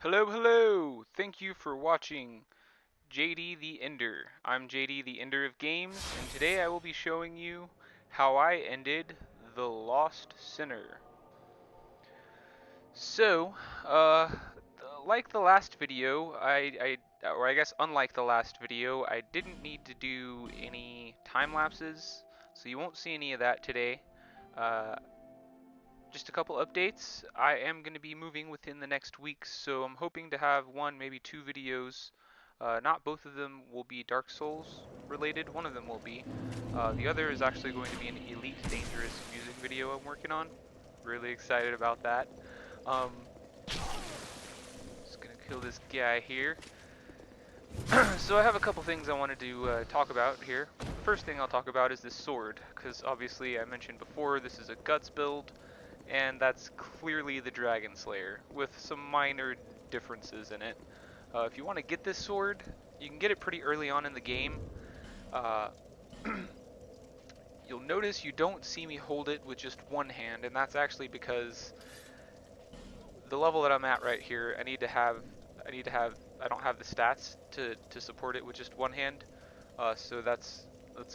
Hello, hello! Thank you for watching JD the Ender. I'm JD the Ender of Games, and today I will be showing you how I ended The Lost Sinner. So, like the last video, or I guess unlike the last video, I didn't need to do any time lapses, so you won't see any of that today. Uh, just a couple updates. I am going to be moving within the next week, so I'm hoping to have one, maybe two videos. Not both of them will be Dark Souls related. One of them will be. The other is actually going to be an Elite Dangerous music video I'm working on. Really excited about that. Um, just gonna kill this guy here. So I have a couple things I wanted to talk about here. The first thing I'll talk about is this sword, because obviously I mentioned before this is a guts build, and that's clearly the Dragon Slayer, with some minor differences in it. If you want to get this sword, you can get it pretty early on in the game. Uh, you'll notice you don't see me hold it with just one hand, and that's actually because the level that I'm at right here, I don't have the stats to support it with just one hand. So that's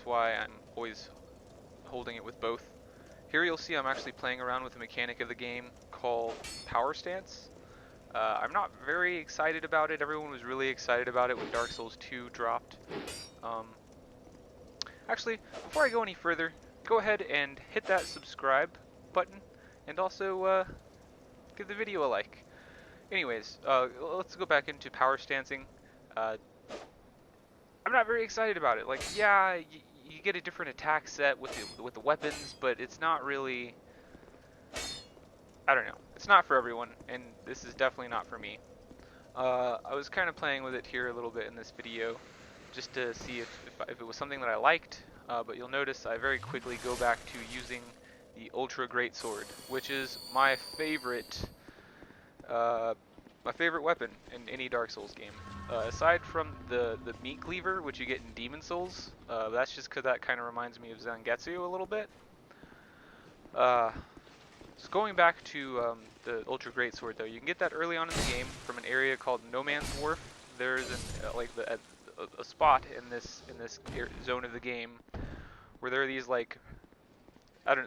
why I'm always holding it with both. Here you'll see I'm actually playing around with a mechanic of the game called Power Stance. I'm not very excited about it. Everyone was really excited about it when Dark Souls 2 dropped. Actually, before I go any further, go ahead and hit that subscribe button, and also give the video a like. Anyways, let's go back into power stancing. Uh, I'm not very excited about it. Like, yeah, you get a different attack set with the weapons, but it's not really. I don't know. It's not for everyone, and this is definitely not for me. I was kind of playing with it here a little bit in this video, just to see if it was something that I liked. But you'll notice I very quickly go back to using the Ultra Great Sword, which is my favorite weapon in any Dark Souls game. Aside from the meat cleaver, which you get in Demon Souls, that's just because that kind of reminds me of Zangetsu a little bit. So going back to the Ultra Great Sword, though, you can get that early on in the game from an area called No Man's Wharf. There's a spot in this zone of the game where there are these like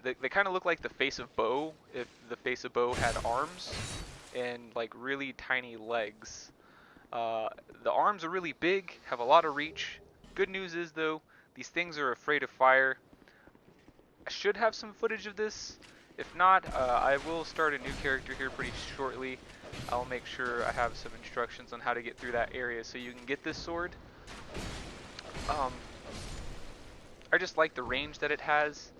they kind of look like the face of Bo if the face of Bo had arms and like really tiny legs. The arms are really big, have a lot of reach. Good news is though, these things are afraid of fire. I should have some footage of this. If not, I will start a new character here pretty shortly. I'll make sure I have some instructions on how to get through that area so you can get this sword. I just like the range that it has.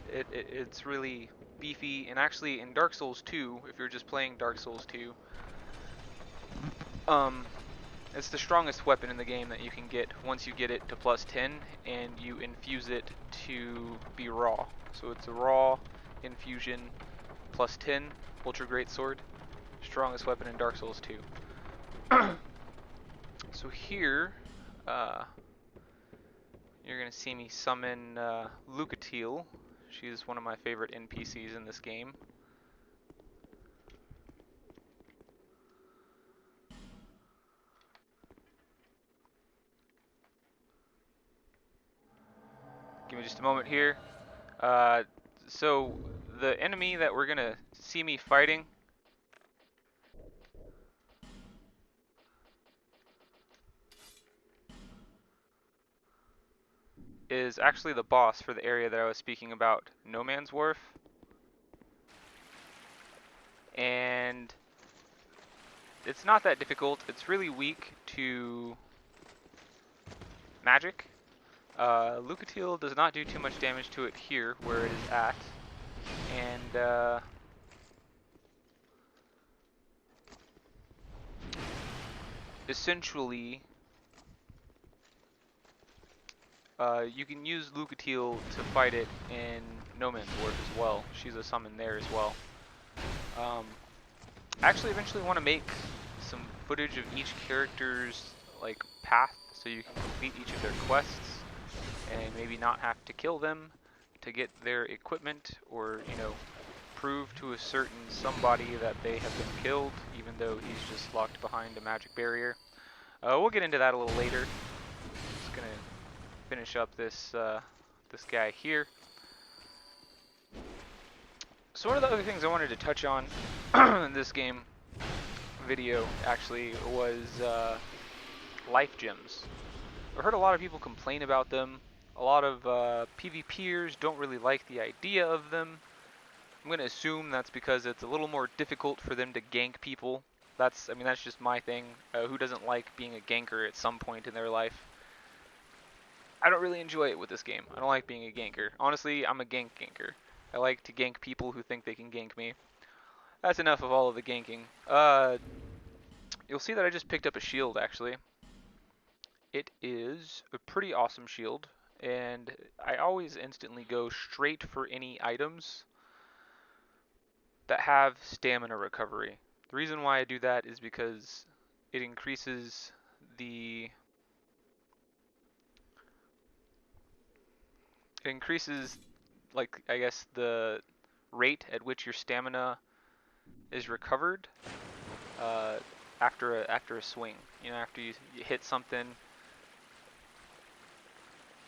It's really beefy, and actually in Dark Souls 2, if you're just playing Dark Souls 2, it's the strongest weapon in the game that you can get once you get it to plus 10 and you infuse it to be raw. So it's a raw infusion plus 10 Ultra Great Sword, strongest weapon in Dark Souls 2. So here, you're gonna see me summon Lucatiel. She's one of my favorite NPCs in this game. Give me just a moment here. So the enemy that we're gonna see me fighting is actually the boss for the area that I was speaking about, No Man's Wharf. And it's not that difficult. It's really weak to magic. Lucatiel does not do too much damage to it here, where it is at. And essentially, you can use Lucatiel to fight it in No Man's Wharf as well. She's a summon there as well. I actually eventually want to make some footage of each character's like path, so you can complete each of their quests, and maybe not have to kill them to get their equipment, or prove to a certain somebody that they have been killed, even though he's just locked behind a magic barrier. We'll get into that a little later. Just gonna finish up this this guy here. So one of the other things I wanted to touch on in this game video actually was life gems. I've heard a lot of people complain about them. A lot of PvPers don't really like the idea of them. I'm going to assume that's because it's a little more difficult for them to gank people. That's just my thing. Who doesn't like being a ganker at some point in their life? I don't really enjoy it with this game. I don't like being a ganker. Honestly, I'm a ganker. I like to gank people who think they can gank me. That's enough of all of the ganking. You'll see that I just picked up a shield, actually. It is a pretty awesome shield, and I always instantly go straight for any items that have stamina recovery. The reason why I do that is because it increases the like, I guess, the rate at which your stamina is recovered after a swing. You know, after you hit something,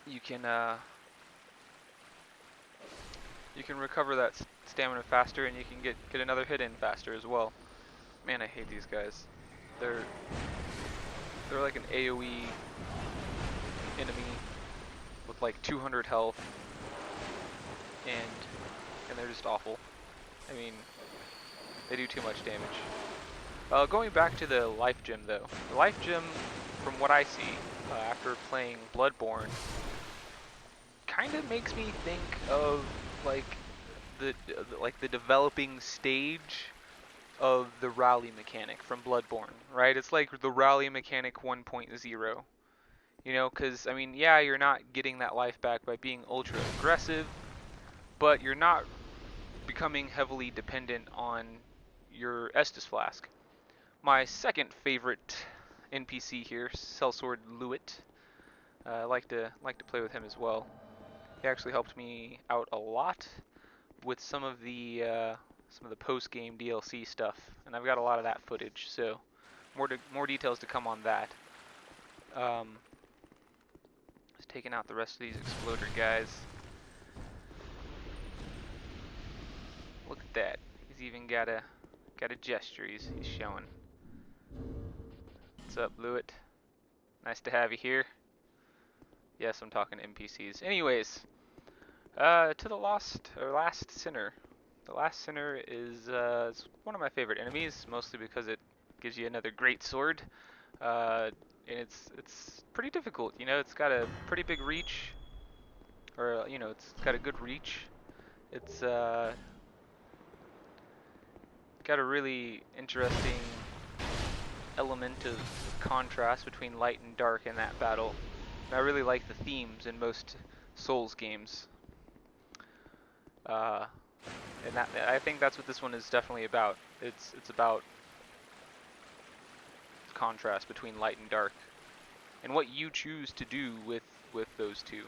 you can recover that stamina faster, and you can get another hit in faster as well. Man, I hate these guys. They're like an AoE enemy with like 200 health, and they're just awful. I mean, they do too much damage. Going back to the life gem though, the life gem, from what I see after playing Bloodborne, kind of makes me think of like the developing stage of the rally mechanic from Bloodborne, right? It's like the rally mechanic 1.0. You know, because, I mean, yeah, you're not getting that life back by being ultra aggressive, but you're not becoming heavily dependent on your Estus Flask. My second favorite NPC here, Sellsword Lewitt, I like to play with him as well. He actually helped me out a lot with some of the post-game DLC stuff, and I've got a lot of that footage. So more details to come on that. Just taking out the rest of these exploder guys. Look at that. He's even got a gesture he's showing. What's up, Lewitt? Nice to have you here. Yes, I'm talking to NPCs. Anyways, to the last sinner. The last sinner is one of my favorite enemies, mostly because it gives you another great sword, and it's pretty difficult. You know, it's got a pretty big reach, or you know, it's got a good reach. It's got a really interesting element of contrast between light and dark in that battle. And I really like the themes in most Souls games. And I think that's what this one is definitely about. It's about contrast between light and dark, and what you choose to do with those two.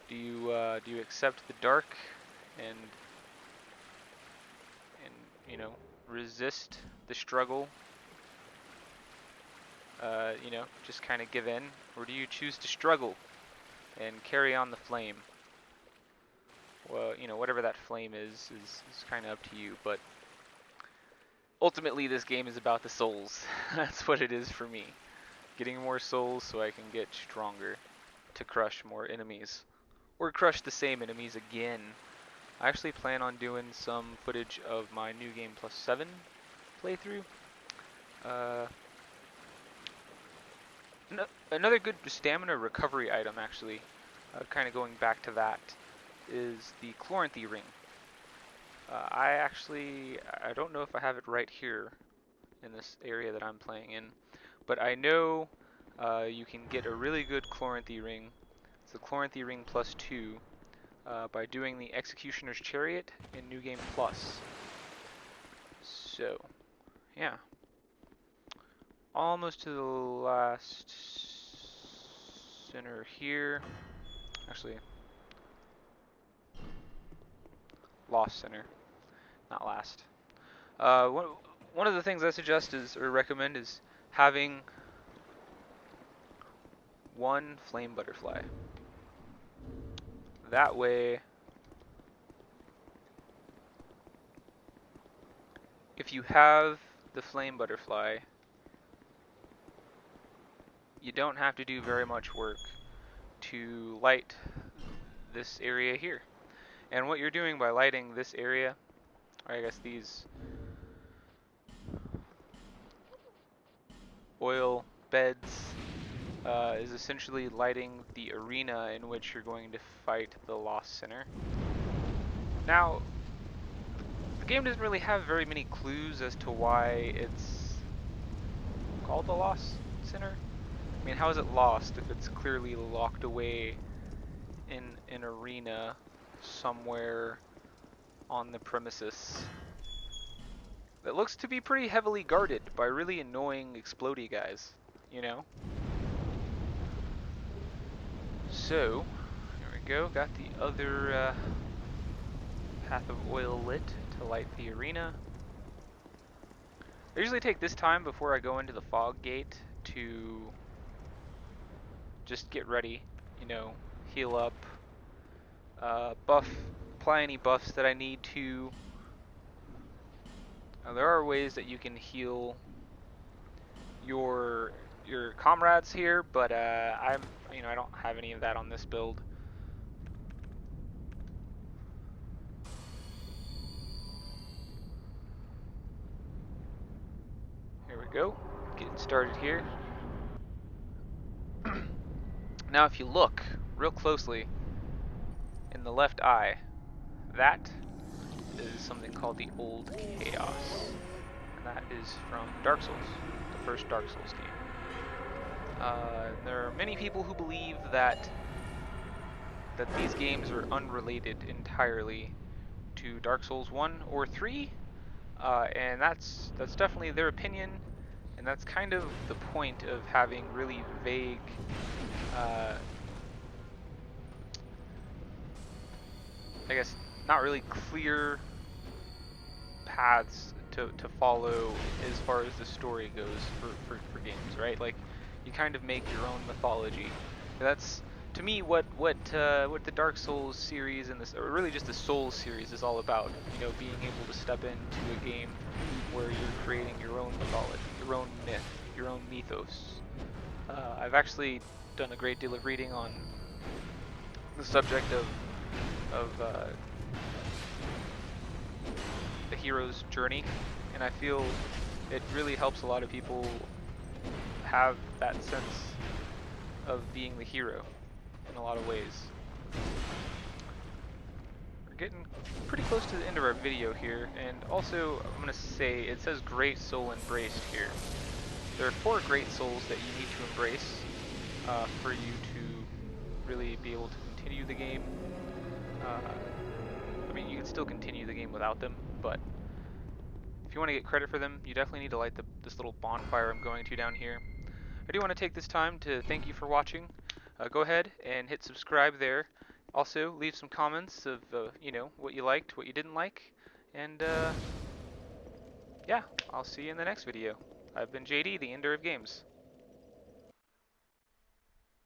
Do you accept the dark and you know, resist the struggle? You know, just kind of give in, or do you choose to struggle and carry on the flame? Well, you know, whatever that flame is kind of up to you, but ultimately this game is about the souls. That's what it is for me. Getting more souls so I can get stronger to crush more enemies, or crush the same enemies again. I actually plan on doing some footage of my New Game Plus 7 playthrough. Another good stamina recovery item, actually, kind of going back to that, is the Chloranthy Ring. I don't know if I have it right here in this area that I'm playing in, but I know you can get a really good Chloranthy Ring. It's the Chloranthy Ring plus 2 by doing the Executioner's Chariot in New Game Plus. So, yeah. Almost to the last center here. Actually, lost center. not last. One of the things I suggest is, or recommend, is having one flame butterfly. That way, if you have the flame butterfly, you don't have to do very much work to light this area here. And what you're doing by lighting this area, or I guess these oil beds, is essentially lighting the arena in which you're going to fight the Lost Sinner. Now, the game doesn't really have very many clues as to why it's called the Lost Sinner. I mean, how is it lost if it's clearly locked away in an arena somewhere on the premises that looks to be pretty heavily guarded by really annoying explodey guys, you know? So, here we go, got the other path of oil lit to light the arena. I usually take this time before I go into the fog gate to just get ready, you know, heal up, apply any buffs that I need to. Now, there are ways that you can heal your comrades here, but I don't have any of that on this build. Here we go, getting started here. Now, if you look real closely in the left eye, that is something called the Old Chaos, and that is from Dark Souls, the first Dark Souls game. There are many people who believe that these games are unrelated entirely to Dark Souls 1 or 3, and that's definitely their opinion, and that's kind of the point of having really vague I guess not really clear paths to follow as far as the story goes for games, right? Like, you kind of make your own mythology. That's, to me, what the Dark Souls series and this, or really just the Souls series, is all about. You know, being able to step into a game where you're creating your own mythology, your own myth, your own mythos. I've actually done a great deal of reading on the subject of the hero's journey, and I feel it really helps a lot of people have that sense of being the hero in a lot of ways. We're getting pretty close to the end of our video here, and also I'm going to say, it says Great Soul Embraced here. There are 4 Great Souls that you need to embrace for you to really be able to continue the game. I mean, you can still continue the game without them, but if you want to get credit for them, you definitely need to light this little bonfire I'm going to down here. I do want to take this time to thank you for watching. Go ahead and hit subscribe there. Also, leave some comments of you know, what you liked, what you didn't like, and yeah, I'll see you in the next video. I've been JD, the Ender of Games.